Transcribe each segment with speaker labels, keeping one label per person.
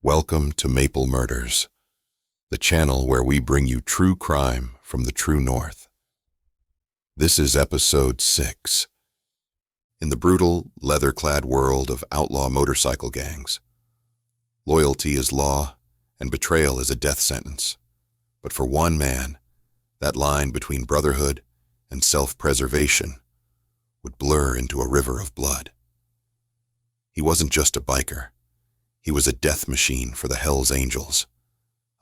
Speaker 1: Welcome to Maple Murders, the channel where we bring you true crime from the true north. This is episode 6. In the brutal, leather-clad world of outlaw motorcycle gangs, loyalty is law and betrayal is a death sentence. But for one man, that line between brotherhood and self-preservation would blur into a river of blood. He wasn't just a biker. He was a death machine for the Hells Angels,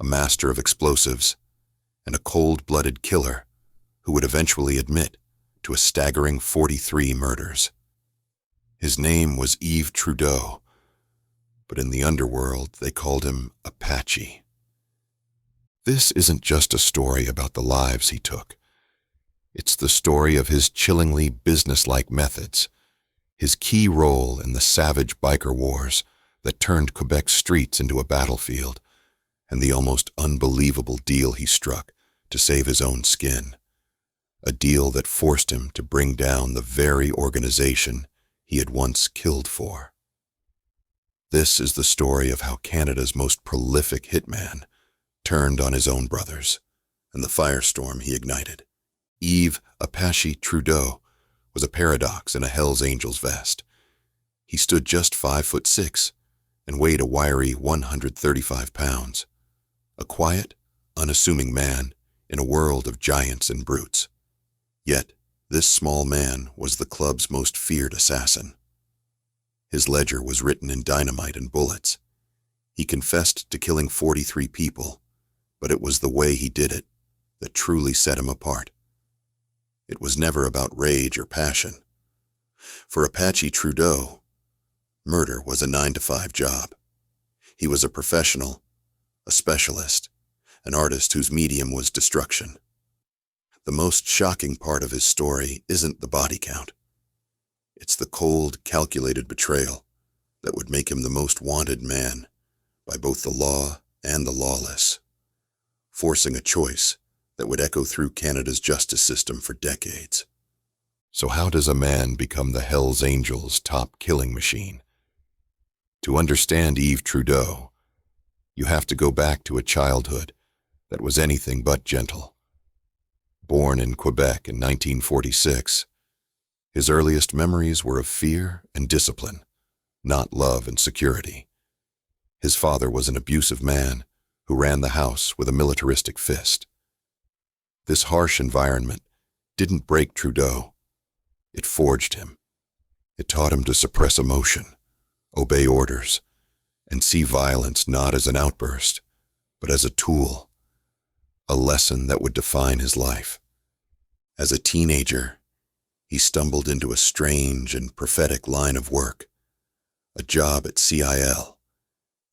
Speaker 1: a master of explosives, and a cold-blooded killer who would eventually admit to a staggering 43 murders. His name was Yves Trudeau, but in the underworld they called him Apache. This isn't just a story about the lives he took. It's the story of his chillingly businesslike methods, his key role in the savage biker wars that turned Quebec's streets into a battlefield, and the almost unbelievable deal he struck to save his own skin, a deal that forced him to bring down the very organization he had once killed for. This is the story of how Canada's most prolific hitman turned on his own brothers, and the firestorm he ignited. Yves Apache Trudeau was a paradox in a Hells Angels vest. He stood just 5'6" and weighed a wiry 135 pounds. A quiet, unassuming man in a world of giants and brutes. Yet, this small man was the club's most feared assassin. His ledger was written in dynamite and bullets. He confessed to killing 43 people, but it was the way he did it that truly set him apart. It was never about rage or passion. For Apache Trudeau, murder was a 9-to-5 job. He was a professional, a specialist, an artist whose medium was destruction. The most shocking part of his story isn't the body count. It's the cold, calculated betrayal that would make him the most wanted man by both the law and the lawless, forcing a choice that would echo through Canada's justice system for decades. So how does a man become the Hells Angels' top killing machine? To understand Yves Trudeau, you have to go back to a childhood that was anything but gentle. Born in Quebec in 1946, his earliest memories were of fear and discipline, not love and security. His father was an abusive man who ran the house with a militaristic fist. This harsh environment didn't break Trudeau. It forged him. It taught him to suppress emotion, obey orders, and see violence not as an outburst, but as a tool, a lesson that would define his life. As a teenager, he stumbled into a strange and prophetic line of work, a job at CIL,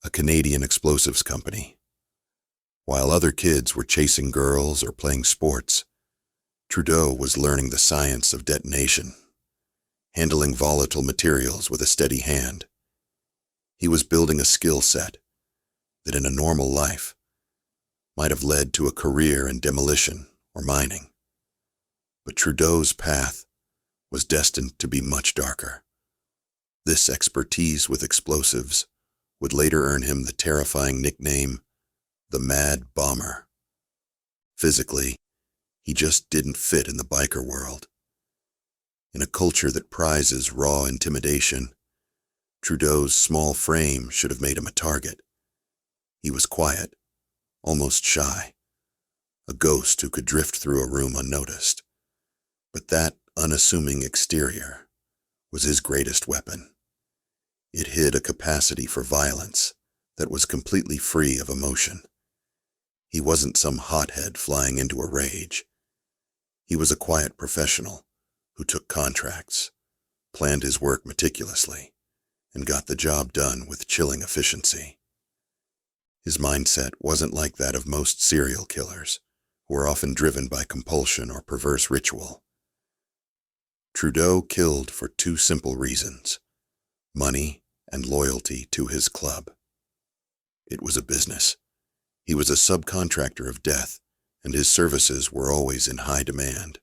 Speaker 1: a Canadian explosives company. While other kids were chasing girls or playing sports, Trudeau was learning the science of detonation, handling volatile materials with a steady hand. He was building a skill set that in a normal life might have led to a career in demolition or mining. But Trudeau's path was destined to be much darker. This expertise with explosives would later earn him the terrifying nickname, the Mad Bomber. Physically, he just didn't fit in the biker world. In a culture that prizes raw intimidation, Trudeau's small frame should have made him a target. He was quiet, almost shy, a ghost who could drift through a room unnoticed. But that unassuming exterior was his greatest weapon. It hid a capacity for violence that was completely free of emotion. He wasn't some hothead flying into a rage. He was a quiet professional who took contracts, planned his work meticulously, and got the job done with chilling efficiency. His mindset wasn't like that of most serial killers, who are often driven by compulsion or perverse ritual. Trudeau killed for two simple reasons: money and loyalty to his club. It was a business. He was a subcontractor of death, and his services were always in high demand.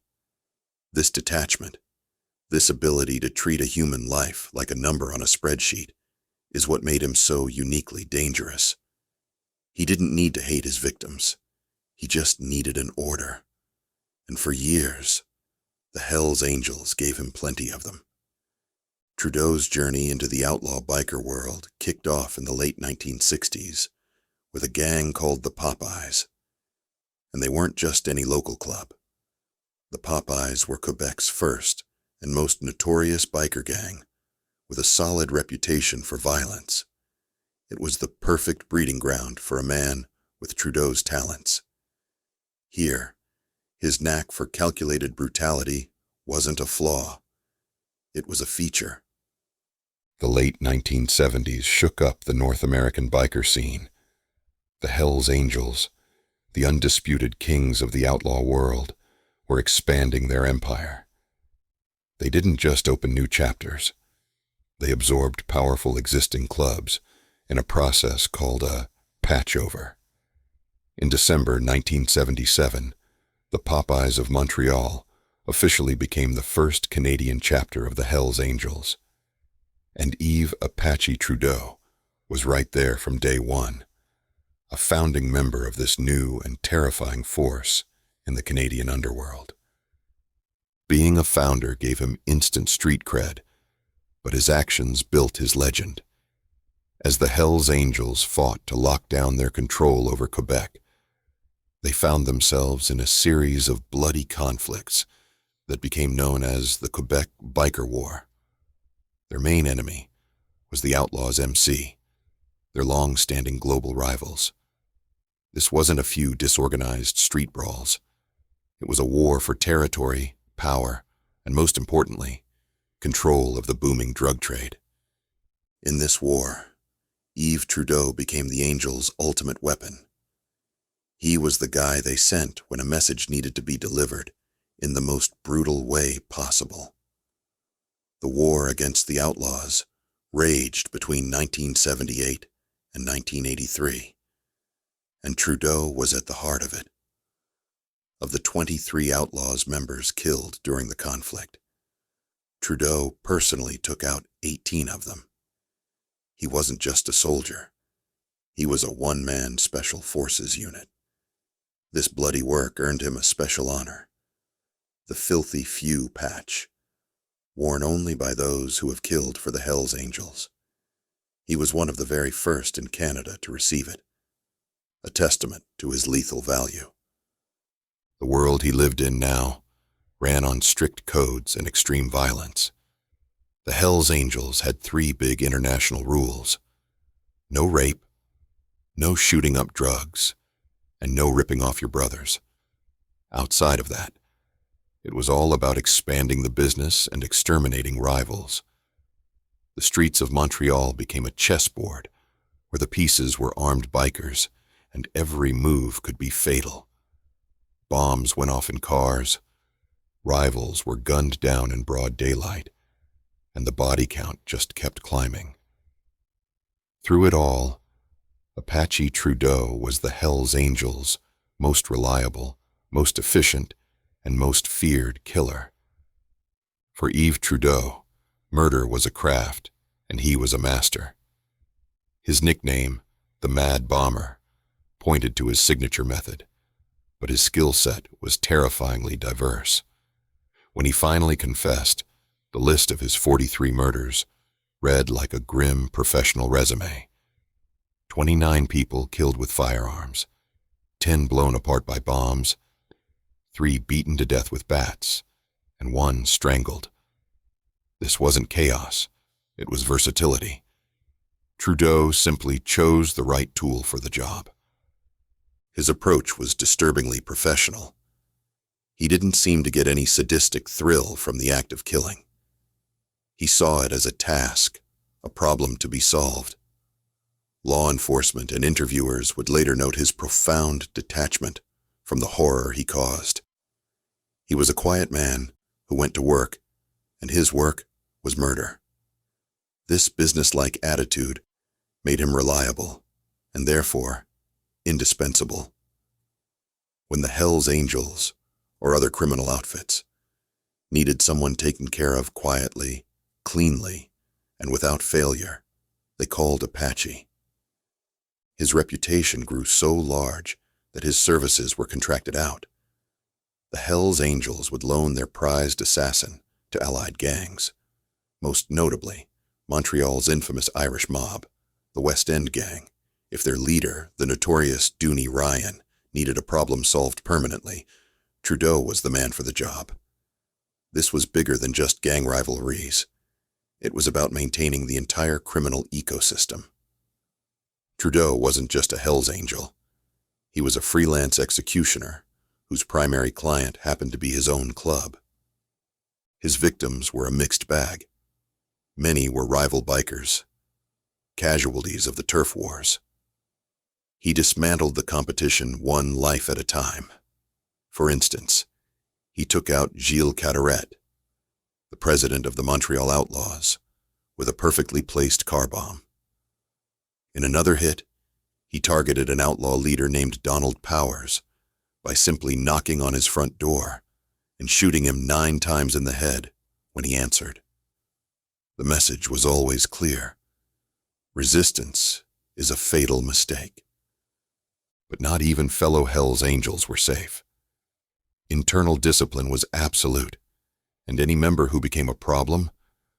Speaker 1: This detachment, this ability to treat a human life like a number on a spreadsheet, is what made him so uniquely dangerous. He didn't need to hate his victims. He just needed an order. And for years, the Hells Angels gave him plenty of them. Trudeau's journey into the outlaw biker world kicked off in the late 1960s with a gang called the Popeyes. And they weren't just any local club. The Popeyes were Quebec's first and most notorious biker gang, with a solid reputation for violence. It was the perfect breeding ground for a man with Trudeau's talents. Here, his knack for calculated brutality wasn't a flaw. It was a feature. The late 1970s shook up the North American biker scene. The Hells Angels, the undisputed kings of the outlaw world, were expanding their empire. They didn't just open new chapters. They absorbed powerful existing clubs in a process called a patchover. In December 1977, the Popeyes of Montreal officially became the first Canadian chapter of the Hells Angels. And Yves Apache Trudeau was right there from day one, a founding member of this new and terrifying force in the Canadian underworld. Being a founder gave him instant street cred, but his actions built his legend. As the Hells Angels fought to lock down their control over Quebec, they found themselves in a series of bloody conflicts that became known as the Quebec Biker War. Their main enemy was the Outlaws MC, their long-standing global rivals. This wasn't a few disorganized street brawls. It was a war for territory, power, and most importantly, control of the booming drug trade. In this war, Yves Trudeau became the Angels' ultimate weapon. He was the guy they sent when a message needed to be delivered in the most brutal way possible. The war against the Outlaws raged between 1978 and 1983, and Trudeau was at the heart of it. Of the 23 Outlaws members killed during the conflict, Trudeau personally took out 18 of them. He wasn't just a soldier. He was a one-man special forces unit. This bloody work earned him a special honor, the Filthy Few patch, worn only by those who have killed for the Hells Angels. He was one of the very first in Canada to receive it, a testament to his lethal value. The world he lived in now ran on strict codes and extreme violence. The Hells Angels had 3 big international rules: no rape, no shooting up drugs, and no ripping off your brothers. Outside of that, it was all about expanding the business and exterminating rivals. The streets of Montreal became a chessboard where the pieces were armed bikers and every move could be fatal. Bombs went off in cars, rivals were gunned down in broad daylight, and the body count just kept climbing. Through it all, Apache Trudeau was the Hells Angels' most reliable, most efficient, and most feared killer. For Yves Trudeau, murder was a craft, and he was a master. His nickname, the Mad Bomber, pointed to his signature method, but his skill set was terrifyingly diverse. When he finally confessed, the list of his 43 murders read like a grim professional resume. 29 people killed with firearms, 10 blown apart by bombs, 3 beaten to death with bats, and 1 strangled. This wasn't chaos, it was versatility. Trudeau simply chose the right tool for the job. His approach was disturbingly professional. He didn't seem to get any sadistic thrill from the act of killing. He saw it as a task, a problem to be solved. Law enforcement and interviewers would later note his profound detachment from the horror he caused. He was a quiet man who went to work, and his work was murder. This businesslike attitude made him reliable, and therefore indispensable. When the Hells Angels, or other criminal outfits, needed someone taken care of quietly, cleanly, and without failure, they called Apache. His reputation grew so large that his services were contracted out. The Hells Angels would loan their prized assassin to allied gangs, most notably Montreal's infamous Irish mob, the West End Gang, if their leader, the notorious Dooney Ryan, needed a problem solved permanently. Trudeau was the man for the job. This was bigger than just gang rivalries. It was about maintaining the entire criminal ecosystem. Trudeau wasn't just a Hells Angel. He was a freelance executioner whose primary client happened to be his own club. His victims were a mixed bag. Many were rival bikers, casualties of the turf wars. He dismantled the competition one life at a time. For instance, he took out Gilles Carteret, the president of the Montreal Outlaws, with a perfectly placed car bomb. In another hit, he targeted an outlaw leader named Donald Powers by simply knocking on his front door and shooting him 9 times in the head when he answered. The message was always clear. Resistance is a fatal mistake. But not even fellow Hells Angels were safe. Internal discipline was absolute, and any member who became a problem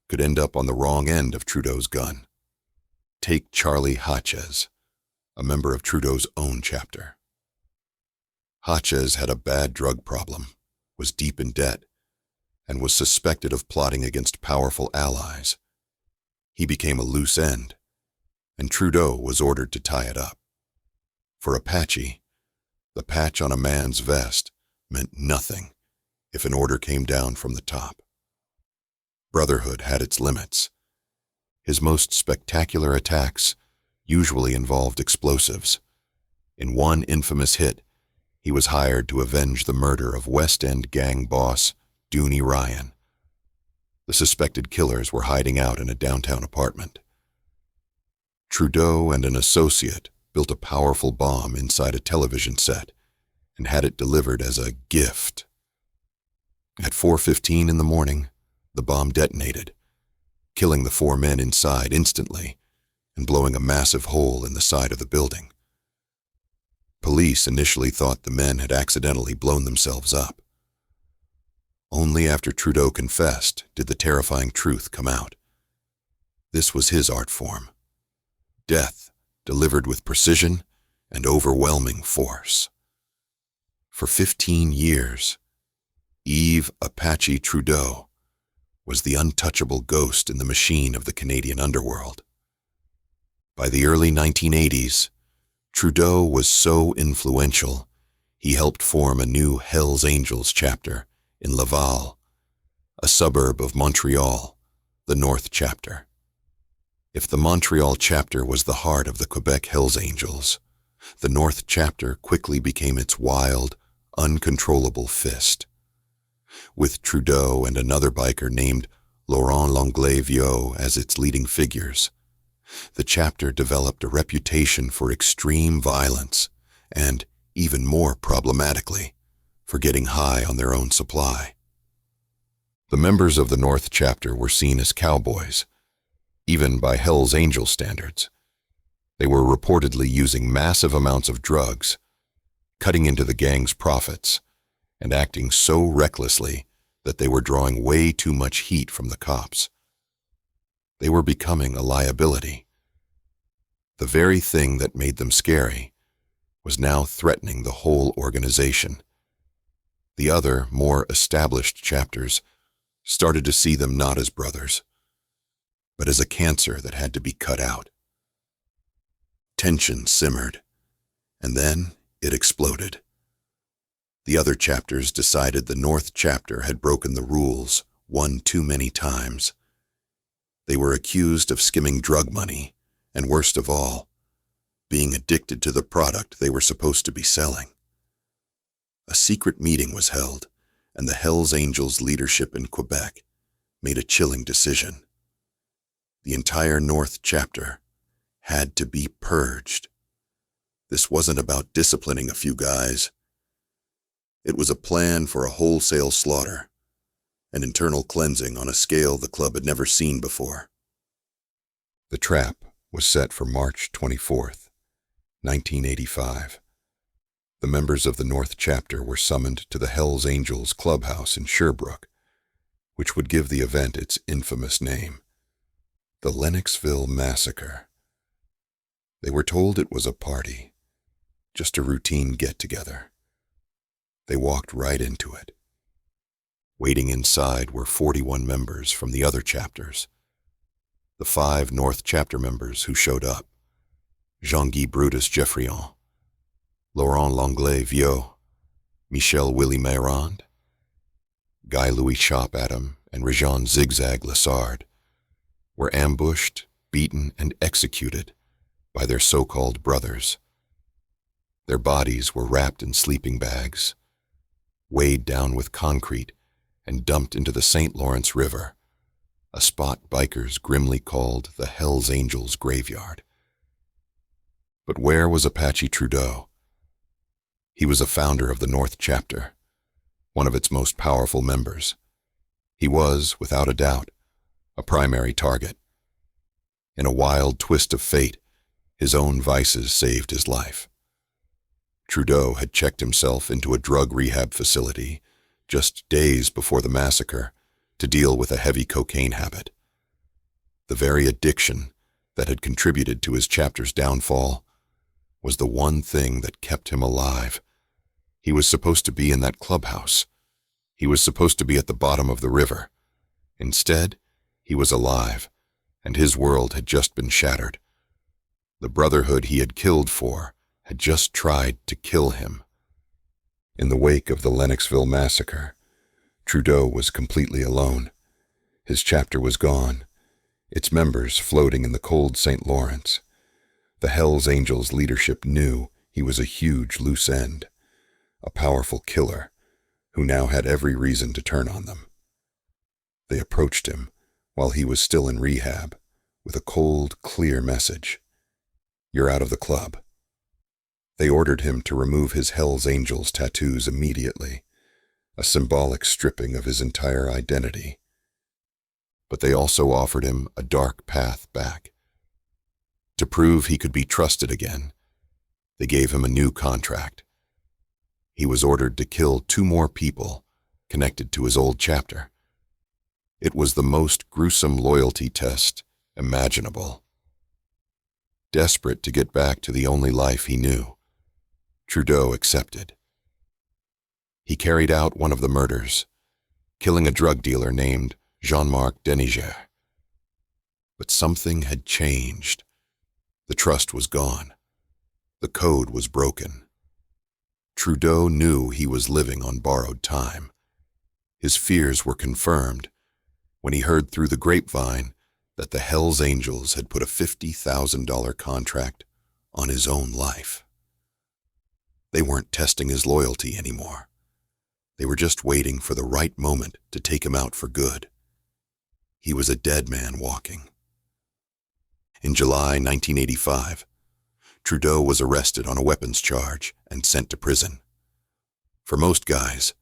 Speaker 1: could end up on the wrong end of Trudeau's gun. Take Charlie Hatches, a member of Trudeau's own chapter. Hatches had a bad drug problem, was deep in debt, and was suspected of plotting against powerful allies. He became a loose end, and Trudeau was ordered to tie it up. For Apache, the patch on a man's vest meant nothing if an order came down from the top. Brotherhood had its limits. His most spectacular attacks usually involved explosives. In one infamous hit, he was hired to avenge the murder of West End gang boss Dooney Ryan. The suspected killers were hiding out in a downtown apartment. Trudeau and an associate built a powerful bomb inside a television set and had it delivered as a gift. At 4:15 in the morning, the bomb detonated, killing the 4 men inside instantly and blowing a massive hole in the side of the building. Police initially thought the men had accidentally blown themselves up. Only after Trudeau confessed did the terrifying truth come out. This was his art form. Death delivered with precision and overwhelming force. For 15 years, Yves Apache Trudeau was the untouchable ghost in the machine of the Canadian underworld. By the early 1980s, Trudeau was so influential, he helped form a new Hells Angels chapter in Laval, a suburb of Montreal, the North chapter. If the Montreal chapter was the heart of the Quebec Hells Angels, the North chapter quickly became its wild, uncontrollable fist. With Trudeau and another biker named Laurent Longley-Viau as its leading figures, the chapter developed a reputation for extreme violence and, even more problematically, for getting high on their own supply. The members of the North chapter were seen as cowboys, even by Hells Angel standards. They were reportedly using massive amounts of drugs, cutting into the gang's profits, and acting so recklessly that they were drawing way too much heat from the cops. They were becoming a liability. The very thing that made them scary was now threatening the whole organization. The other, more established chapters started to see them not as brothers, but as a cancer that had to be cut out. Tension simmered, and then it exploded. The other chapters decided the North chapter had broken the rules one too many times. They were accused of skimming drug money, and worst of all, being addicted to the product they were supposed to be selling. A secret meeting was held, and the Hells Angels leadership in Quebec made a chilling decision. The entire North chapter had to be purged. This wasn't about disciplining a few guys. It was a plan for a wholesale slaughter, an internal cleansing on a scale the club had never seen before. The trap was set for March 24th, 1985. The members of the North Chapter were summoned to the Hells Angels clubhouse in Sherbrooke, which would give the event its infamous name, the Lennoxville Massacre. They were told it was a party, just a routine get-together. They walked right into it. Waiting inside were 41 members from the other chapters. The 5 North Chapter members who showed up: Jean-Guy Brutus Geoffrion, Laurent Langlais Vieux, Michel Willie Mayrand, Guy Louis Chop Adam, and Réjean Zigzag Lassard, were ambushed, beaten, and executed by their so-called brothers. Their bodies were wrapped in sleeping bags, weighed down with concrete, and dumped into the St. Lawrence River, a spot bikers grimly called the Hells Angels Graveyard. But where was Apache Trudeau? He was a founder of the North Chapter, one of its most powerful members. He was, without a doubt, a primary target. In a wild twist of fate, his own vices saved his life. Trudeau had checked himself into a drug rehab facility just days before the massacre to deal with a heavy cocaine habit. The very addiction that had contributed to his chapter's downfall was the one thing that kept him alive. He was supposed to be in that clubhouse. He was supposed to be at the bottom of the river. Instead, he was alive, and his world had just been shattered. The brotherhood he had killed for had just tried to kill him. In the wake of the Lennoxville Massacre, Trudeau was completely alone. His chapter was gone, its members floating in the cold St. Lawrence. The Hells Angels leadership knew he was a huge loose end, a powerful killer who now had every reason to turn on them. They approached him while he was still in rehab with a cold, clear message: "You're out of the club." They ordered him to remove his Hells Angels tattoos immediately, a symbolic stripping of his entire identity. But they also offered him a dark path back. To prove he could be trusted again, they gave him a new contract. He was ordered to kill 2 more people connected to his old chapter. It was the most gruesome loyalty test imaginable. Desperate to get back to the only life he knew, Trudeau accepted. He carried out one of the murders, killing a drug dealer named Jean-Marc Deniger. But something had changed. The trust was gone. The code was broken. Trudeau knew he was living on borrowed time. His fears were confirmed when he heard through the grapevine that the Hells Angels had put a $50,000 contract on his own life. They weren't testing his loyalty anymore. They were just waiting for the right moment to take him out for good. He was a dead man walking. In July 1985, Trudeau was arrested on a weapons charge and sent to prison. For most guys,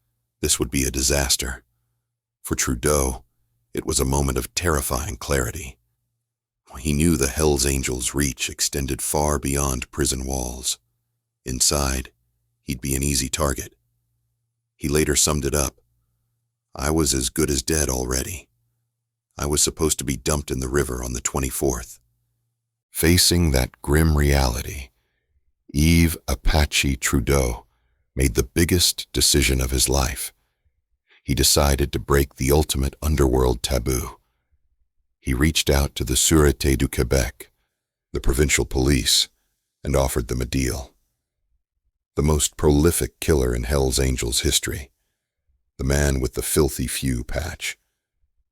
Speaker 1: this would be a disaster. For Trudeau, it was a moment of terrifying clarity. He knew the Hells Angels' reach extended far beyond prison walls. Inside, he'd be an easy target. He later summed it up: "I was as good as dead already. I was supposed to be dumped in the river on the 24th. Facing that grim reality, Yves Apache Trudeau made the biggest decision of his life. He decided to break the ultimate underworld taboo. He reached out to the Sûreté du Québec, the provincial police, and offered them a deal. The most prolific killer in Hells Angels history, the man with the filthy few patch,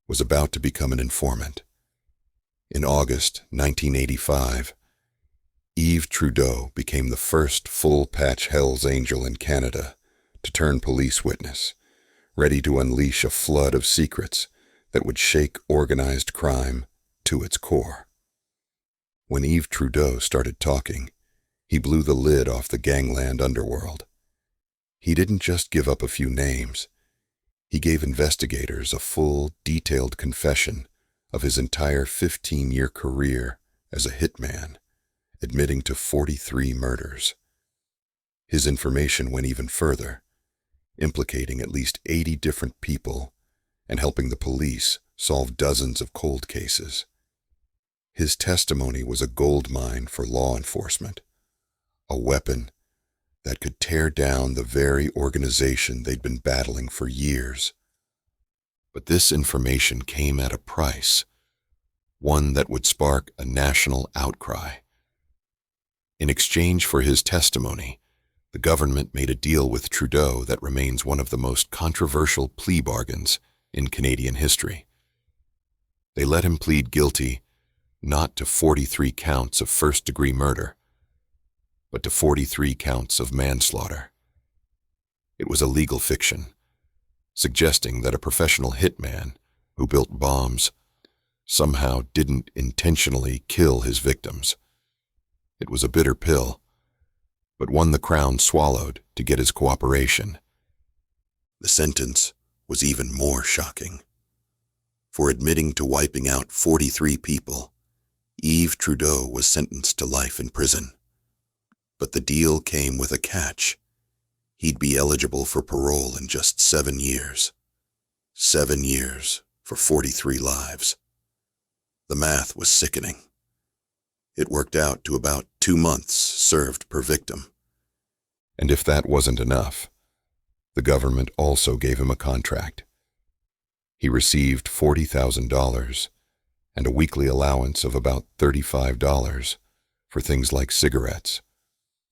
Speaker 1: was about to become an informant. In August 1985, Yves Trudeau became the first full-patch Hells Angel in Canada to turn police witness, ready to unleash a flood of secrets that would shake organized crime to its core. When Yves Trudeau started talking, he blew the lid off the gangland underworld. He didn't just give up a few names. He gave investigators a full, detailed confession of his entire 15-year career as a hitman, admitting to 43 murders. His information went even further, implicating at least 80 different people and helping the police solve dozens of cold cases. His testimony was a goldmine for law enforcement, a weapon that could tear down the very organization they'd been battling for years. But this information came at a price, one that would spark a national outcry. In exchange for his testimony, the government made a deal with Trudeau that remains one of the most controversial plea bargains in Canadian history. They let him plead guilty not to 43 counts of first-degree murder, but to 43 counts of manslaughter. It was a legal fiction, suggesting that a professional hitman who built bombs somehow didn't intentionally kill his victims. It was a bitter pill, but one the Crown swallowed to get his cooperation. The sentence was even more shocking. For admitting to wiping out 43 people, Yves Trudeau was sentenced to life in prison. But the deal came with a catch. He'd be eligible for parole in just 7 years. 7 years for 43 lives. The math was sickening. It worked out to about 2 months served per victim. And if that wasn't enough, the government also gave him a contract. He received $40,000 and a weekly allowance of about $35 for things like cigarettes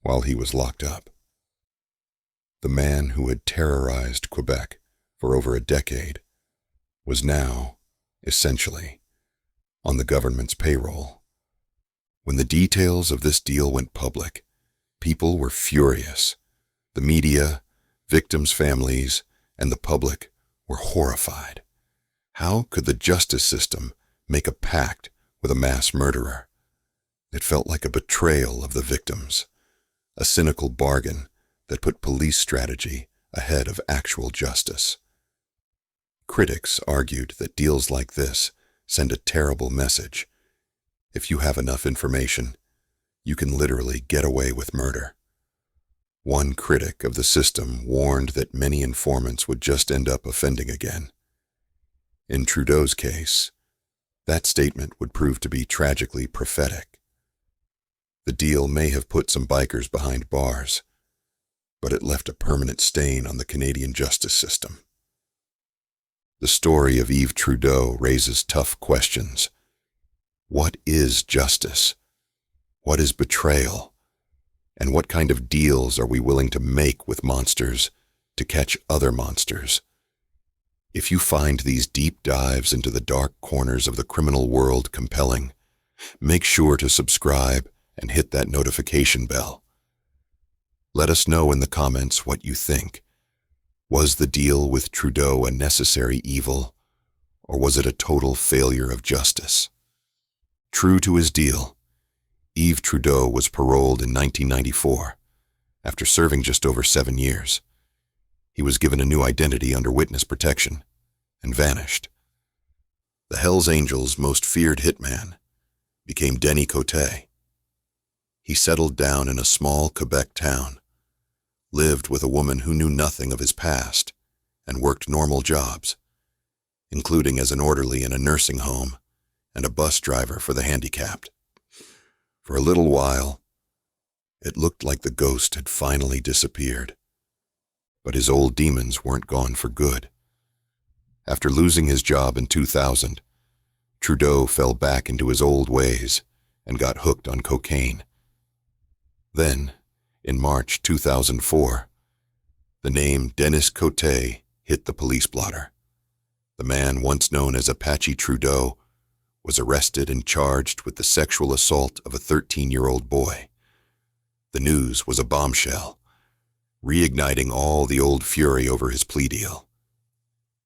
Speaker 1: while he was locked up. The man who had terrorized Quebec for over a decade was now, essentially, on the government's payroll. When the details of this deal went public, people were furious. The media, victims' families, and the public were horrified. How could the justice system make a pact with a mass murderer? It felt like a betrayal of the victims, a cynical bargain that put police strategy ahead of actual justice. Critics argued that deals like this send a terrible message. If you have enough information, you can literally get away with murder. One critic of the system warned that many informants would just end up offending again. In Trudeau's case, that statement would prove to be tragically prophetic. The deal may have put some bikers behind bars, but it left a permanent stain on the Canadian justice system. The story of Yves Trudeau raises tough questions. What is justice? What is betrayal? And what kind of deals are we willing to make with monsters to catch other monsters? If you find these deep dives into the dark corners of the criminal world compelling, make sure to subscribe and hit that notification bell. Let us know in the comments what you think. Was the deal with Trudeau a necessary evil, or was it a total failure of justice? True to his deal, Yves Trudeau was paroled in 1994, after serving just over 7 years. He was given a new identity under witness protection and vanished. The Hells Angels' most feared hitman became Denny Cote. He settled down in a small Quebec town, lived with a woman who knew nothing of his past, and worked normal jobs, including as an orderly in a nursing home and a bus driver for the handicapped. For a little while, it looked like the ghost had finally disappeared. But his old demons weren't gone for good. After losing his job in 2000, Trudeau fell back into his old ways and got hooked on cocaine. Then, in March 2004, the name Dennis Cote hit the police blotter. The man once known as Apache Trudeau was arrested and charged with the sexual assault of a 13-year-old boy. The news was a bombshell, reigniting all the old fury over his plea deal.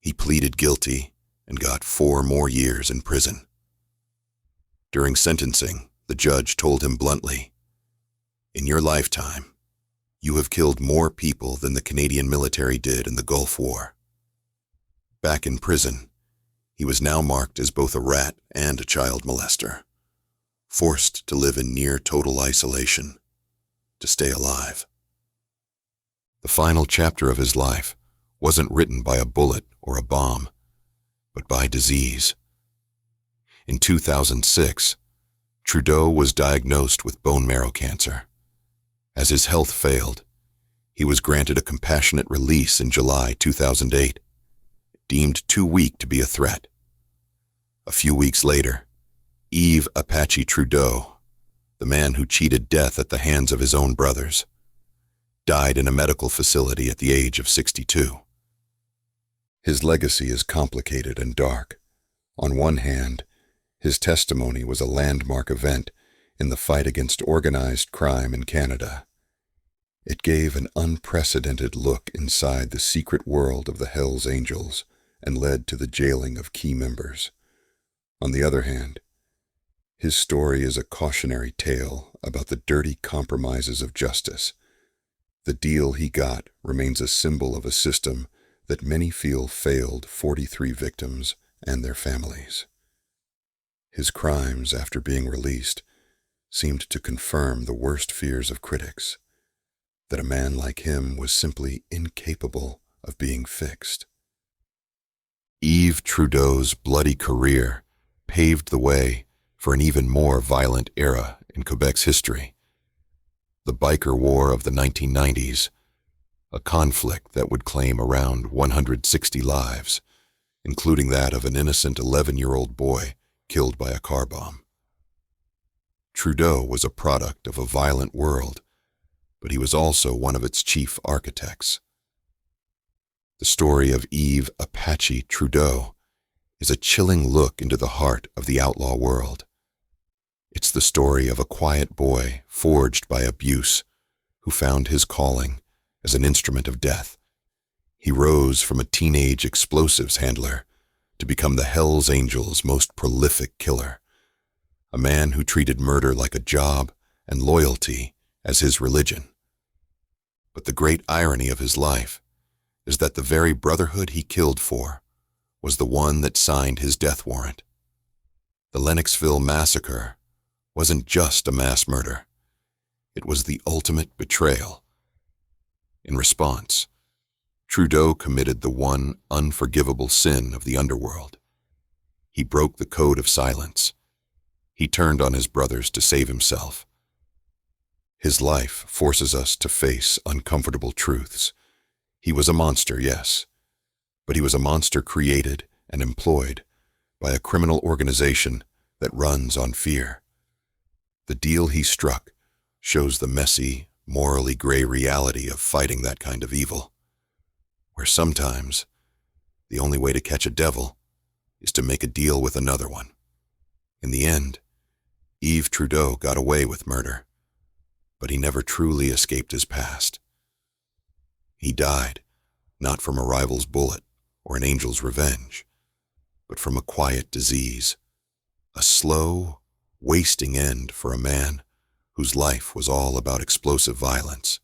Speaker 1: He pleaded guilty and got 4 more years in prison. During sentencing, the judge told him bluntly, "In your lifetime, you have killed more people than the Canadian military did in the Gulf War." Back in prison, he was now marked as both a rat and a child molester. forced to live in near total isolation to stay alive. The final chapter of his life wasn't written by a bullet or a bomb, but by disease. In 2006, Trudeau was diagnosed with bone marrow cancer. As his health failed, he was granted a compassionate release in July 2008, deemed too weak to be a threat. A few weeks later, Yves Apache Trudeau, the man who cheated death at the hands of his own brothers, died in a medical facility at the age of 62. His legacy is complicated and dark. On one hand, his testimony was a landmark event in the fight against organized crime in Canada. It gave an unprecedented look inside the secret world of the Hells Angels and led to the jailing of key members. On the other hand, his story is a cautionary tale about the dirty compromises of justice. The deal he got remains a symbol of a system that many feel failed 43 victims and their families. His crimes, after being released, seemed to confirm the worst fears of critics, that a man like him was simply incapable of being fixed. Yves Trudeau's bloody career paved the way for an even more violent era in Quebec's history. The Biker War of the 1990s, a conflict that would claim around 160 lives, including that of an innocent 11-year-old boy killed by a car bomb. Trudeau was a product of a violent world, but he was also one of its chief architects. The story of Yves Apache Trudeau is a chilling look into the heart of the outlaw world. It's the story of a quiet boy forged by abuse who found his calling as an instrument of death. He rose from a teenage explosives handler to become the Hells Angels' most prolific killer, a man who treated murder like a job and loyalty as his religion. But the great irony of his life is that the very brotherhood he killed for was the one that signed his death warrant. The Lennoxville massacre wasn't just a mass murder. It was the ultimate betrayal. In response, Trudeau committed the one unforgivable sin of the underworld. He broke the code of silence. He turned on his brothers to save himself. His life forces us to face uncomfortable truths. He was a monster, yes, but he was a monster created and employed by a criminal organization that runs on fear. The deal he struck shows the messy, morally gray reality of fighting that kind of evil, where sometimes the only way to catch a devil is to make a deal with another one. In the end, Yves Trudeau got away with murder, but he never truly escaped his past. He died, not from a rival's bullet or an angel's revenge, but from a quiet disease, a slow, wasting end for a man whose life was all about explosive violence.